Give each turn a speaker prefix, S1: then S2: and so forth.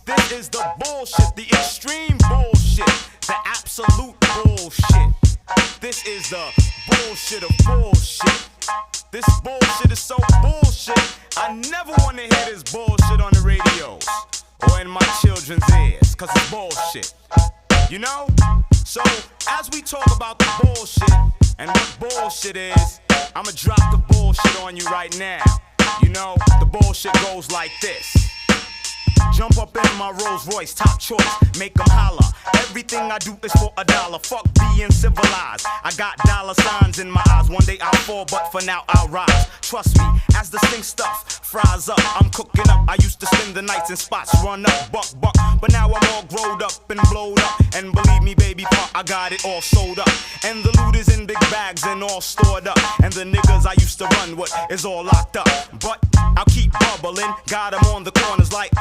S1: This is the bullshit, the extreme bullshit, the absolute bullshit. This is the bullshit of bullshit. This bullshit is so bullshit, I never wanna hear this bullshit on the radios or in my children's ears, cause it's bullshit. You know? So, as we talk about the bullshit and what bullshit is, I'ma drop the bullshit on you right now. You know, the bullshit goes like this. Jump up in my Rolls Royce, top choice, make them holler. Everything I do is for $1. Fuck being civilized. I got dollar signs in my eyes. One day I'll fall, but for now I'll rise. Trust me, as the stink stuff fries up, I'm cooking up. I used to spend the nights in spots, run up, buck. But now I'm all growed up and blowed up. And believe me, baby, I got it all sold up. And the loot is in big bags and all stored up. And the niggas I used to run with is all locked up. But I'll keep bubbling, got them on the corners like